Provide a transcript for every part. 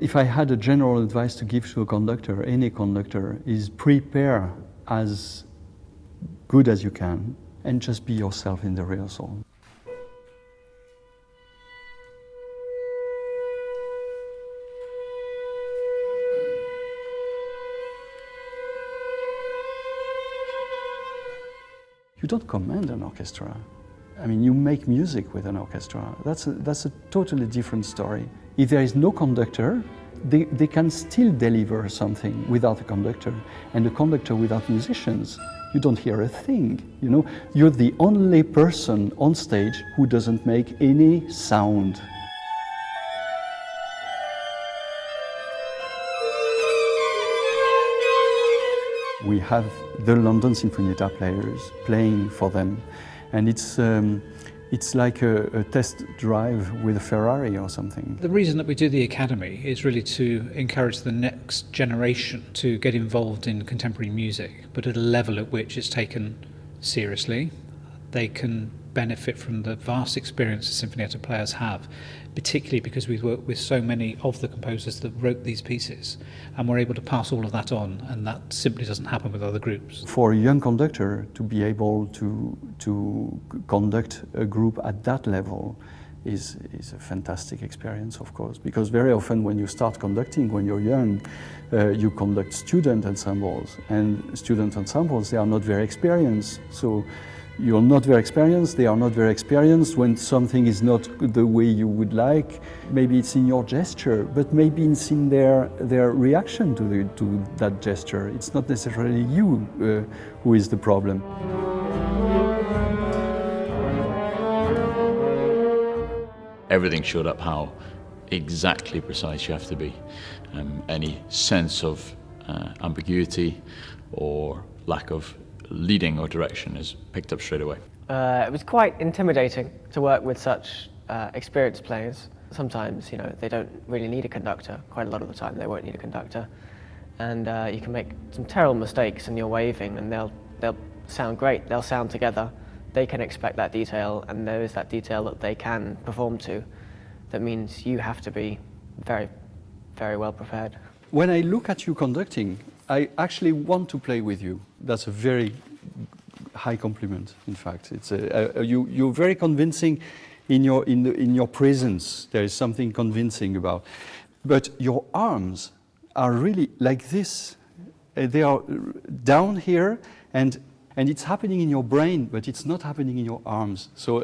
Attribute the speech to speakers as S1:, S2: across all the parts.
S1: If I had a general advice to give to a conductor, any conductor, is prepare as good as you can and just be yourself in the rehearsal. You don't command an orchestra. I mean, you make music with an orchestra. That's a totally different story. If there is no conductor, they can still deliver something without a conductor. And a conductor without musicians, you don't hear a thing, you know? You're the only person on stage who doesn't make any sound. We have the London Sinfonietta players playing for them, and it's like a test drive with a Ferrari or something.
S2: The reason that we do the Academy is really to encourage the next generation to get involved in contemporary music, but at a level at which it's taken seriously. They can benefit from the vast experience the Sinfonietta players have, particularly because we've worked with so many of the composers that wrote these pieces, and we're able to pass all of that on, and that simply doesn't happen with other groups.
S1: For a young conductor to be able to conduct a group at that level is a fantastic experience, of course, because very often when you start conducting, when you're young, you conduct student ensembles, and student ensembles, they are not very experienced. So you're not very experienced, they are not very experienced. When something is not the way you would like, maybe it's in your gesture, but maybe it's in their reaction to that gesture. It's not necessarily you who is the problem.
S3: Everything showed up how exactly precise you have to be. Any sense of ambiguity or lack of leading or direction is picked up straight away.
S4: It was quite intimidating to work with such experienced players. Sometimes, you know, they don't really need a conductor. Quite a lot of the time they won't need a conductor. And you can make some terrible mistakes in your waving, and they'll sound great, they'll sound together. They can expect that detail, and there is that detail that they can perform to. That means you have to be very, very well prepared.
S1: When I look at you conducting, I actually want to play with you. That's a very high compliment, in fact. It's you're very convincing in your presence. There is something convincing about. But your arms are really like this. They are down here, and it's happening in your brain, but it's not happening in your arms. So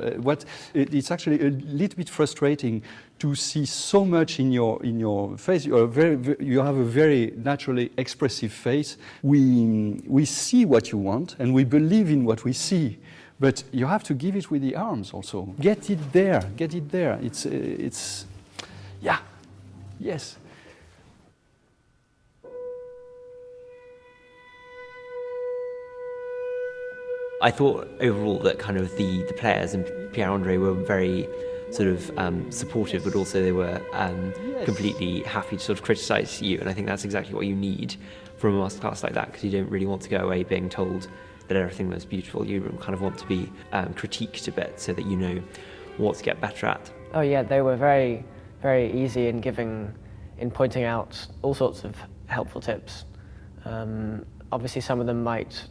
S1: it's actually a little bit frustrating to see so much in your face. You have a very naturally expressive face. We see what you want, and we believe in what we see. But you have to give it with the arms also. Get it there. Get it there. It's yeah, yes.
S5: I thought overall that kind of the players and Pierre-André were very sort of supportive, but also they were completely happy to sort of criticise you, and I think that's exactly what you need from a masterclass like that, because you don't really want to go away being told that everything was beautiful. You kind of want to be critiqued a bit so that you know what to get better at.
S4: Oh yeah, they were very, very easy in pointing out all sorts of helpful tips. Obviously some of them might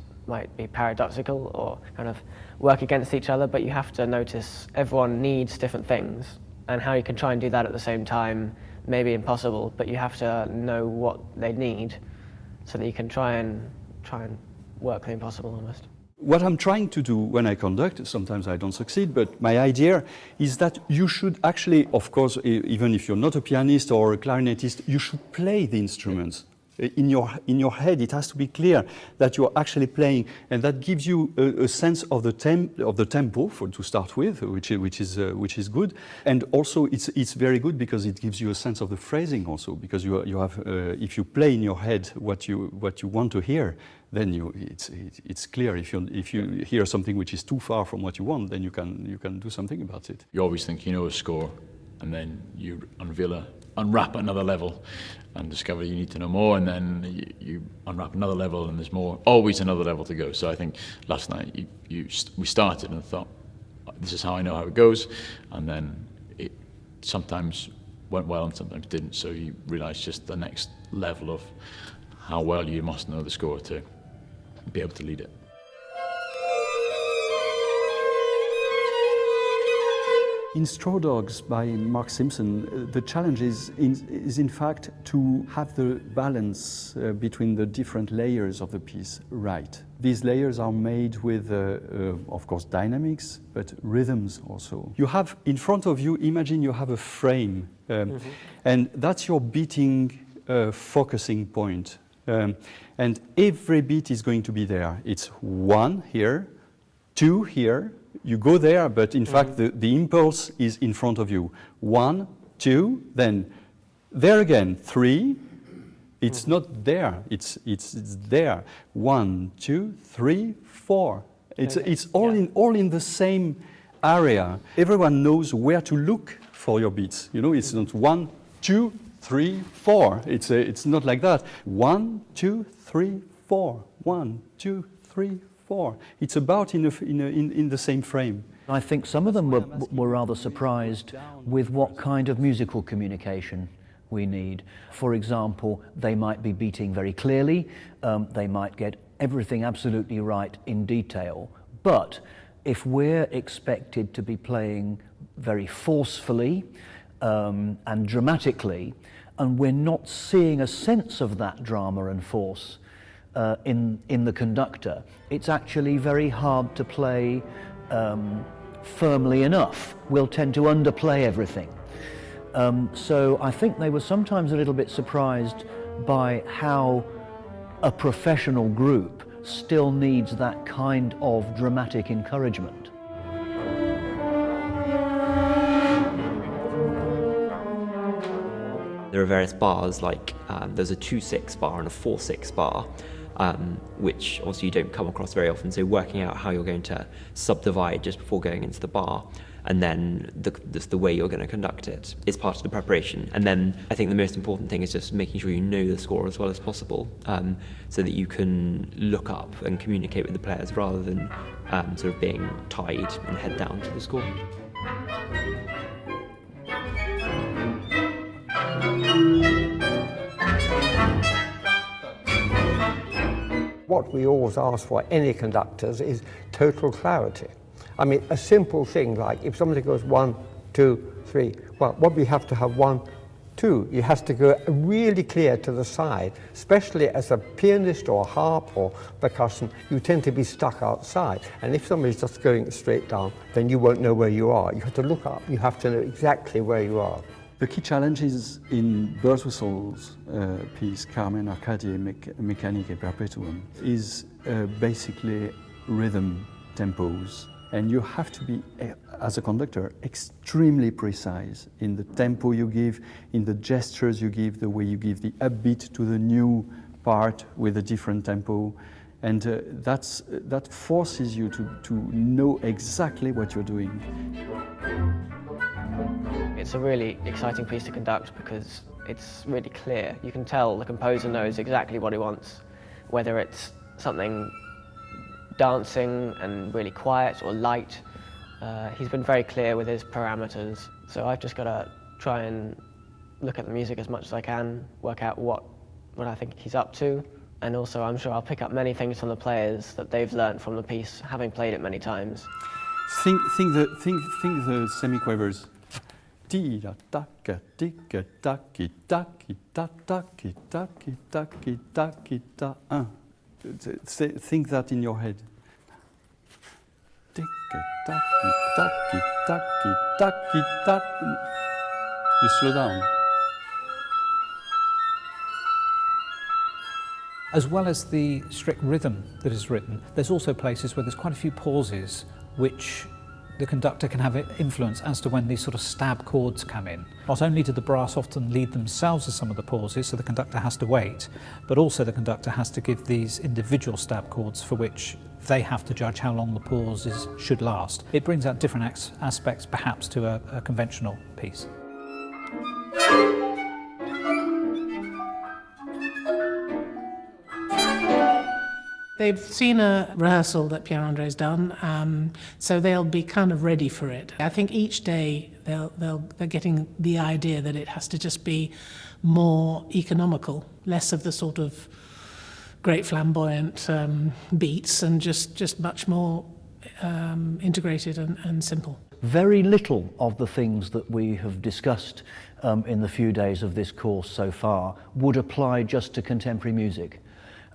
S4: be paradoxical or kind of work against each other, but you have to notice everyone needs different things, and how you can try and do that at the same time may be impossible, but you have to know what they need so that you can try and work the impossible almost.
S1: What I'm trying to do when I conduct, sometimes I don't succeed, but my idea is that you should actually, of course, even if you're not a pianist or a clarinetist, you should play the instruments. In your head, it has to be clear that you're actually playing, and that gives you a sense of the tempo to start with, which is good, and also it's very good because it gives you a sense of the phrasing also, because you have if you play in your head what you want to hear, then it's clear. If you hear something which is too far from what you want, then you can do something about it.
S3: You always think you know a score, and then you unwrap another level and discover you need to know more, and then you unwrap another level and there's more, always another level to go. So I think last night we started and thought, this is how I know how it goes, and then sometimes went well and sometimes didn't. So you realise just the next level of how well you must know the score to be able to lead it.
S1: In Straw Dogs by Mark Simpson, the challenge is in fact to have the balance between the different layers of the piece right. These layers are made with, of course, dynamics, but rhythms also. You have in front of you, imagine you have a frame, and that's your beating focusing point. And every beat is going to be there. It's 1 here, 2 here. You go there, but in fact the impulse is in front of you. 1, 2, then there again, 3. It's not there. It's there. 1, 2, 3, 4. It's all in the same area. Everyone knows where to look for your beats. You know, it's not 1, 2, 3, 4. It's not like that. 1, 2, 3, 4. 1, 2, 3, 4. It's about in the same frame.
S6: I think some of them were rather surprised with what kind of musical communication we need. For example, they might be beating very clearly, they might get everything absolutely right in detail, but if we're expected to be playing very forcefully and dramatically, and we're not seeing a sense of that drama and force in the conductor, it's actually very hard to play firmly enough. We'll tend to underplay everything. So I think they were sometimes a little bit surprised by how a professional group still needs that kind of dramatic encouragement.
S5: There are various bars, like there's a 2/6 bar and a 4/6 bar, which obviously you don't come across very often, so working out how you're going to subdivide just before going into the bar, and then the way you're going to conduct it is part of the preparation. And then I think the most important thing is just making sure you know the score as well as possible, so that you can look up and communicate with the players rather than sort of being tied and head down to the score.
S7: What we always ask for any conductors is total clarity. I mean, a simple thing like if somebody goes 1, 2, 3, well, what we have to have 1, 2, it has to go really clear to the side, especially as a pianist or harp or percussion, you tend to be stuck outside. And if somebody's just going straight down, then you won't know where you are. You have to look up, you have to know exactly where you are.
S1: The key challenge is in Birdswhistle's piece, Carmen Arcadie Meccaniche Perpetuum, is basically rhythm tempos. And you have to be, as a conductor, extremely precise in the tempo you give, in the gestures you give, the way you give the upbeat to the new part with a different tempo. And that forces you to know exactly what you're doing.
S4: It's a really exciting piece to conduct because it's really clear. You can tell the composer knows exactly what he wants, whether it's something dancing and really quiet or light. He's been very clear with his parameters, so I've just got to try and look at the music as much as I can, work out what I think he's up to, and also I'm sure I'll pick up many things from the players that they've learned from the piece, having played it many times.
S1: Think the semiquavers. Think that in your head. You slow down.
S2: As well as the strict rhythm that is written, there's also places where there's quite a few pauses which the conductor can have influence as to when these sort of stab chords come in. Not only do the brass often lead themselves to some of the pauses, so the conductor has to wait, but also the conductor has to give these individual stab chords for which they have to judge how long the pauses should last. It brings out different aspects perhaps to a conventional piece.
S8: They've seen a rehearsal that Pierre-André's done, so they'll be kind of ready for it. I think each day they're getting the idea that it has to just be more economical, less of the sort of great flamboyant beats, and just much more integrated and simple.
S6: Very little of the things that we have discussed in the few days of this course so far would apply just to contemporary music.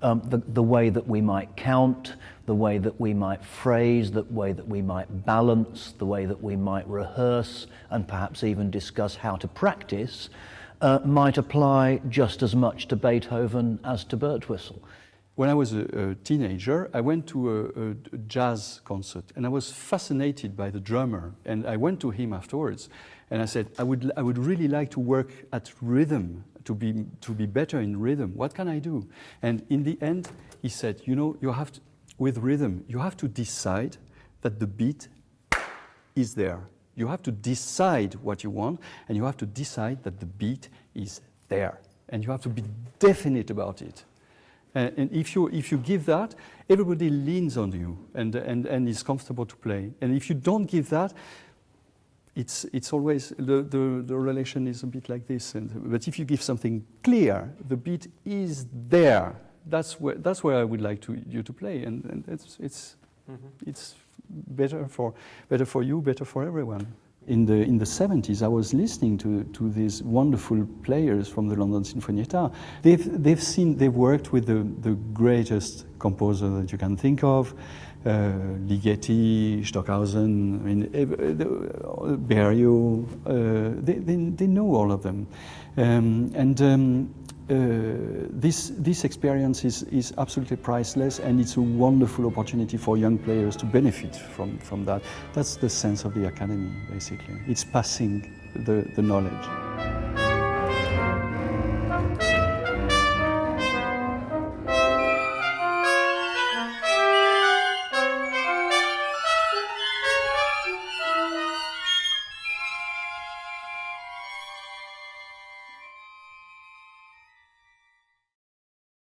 S6: The way that we might count, the way that we might phrase, the way that we might balance, the way that we might rehearse and perhaps even discuss how to practice might apply just as much to Beethoven as to Birtwistle.
S1: When I was a teenager, I went to a jazz concert and I was fascinated by the drummer. And I went to him afterwards and I said, I would really like to work at rhythm, to be better in rhythm. What can I do? And in the end, he said, you know, with rhythm, you have to decide that the beat is there. You have to decide what you want and you have to decide that the beat is there. And you have to be definite about it. And if you give that, everybody leans on you and is comfortable to play. And if you don't give that, it's always the relation is a bit like this. But if you give something clear, the beat is there. That's where I would like you to play, and it's better for you, better for everyone. In the 70s, I was listening to these wonderful players from the London Sinfonietta. They've worked with the greatest composer that you can think of, Ligeti, Stockhausen, Berio. They know all of them, this experience is absolutely priceless, and it's a wonderful opportunity for young players to benefit from that. That's the sense of the academy, basically. It's passing the knowledge.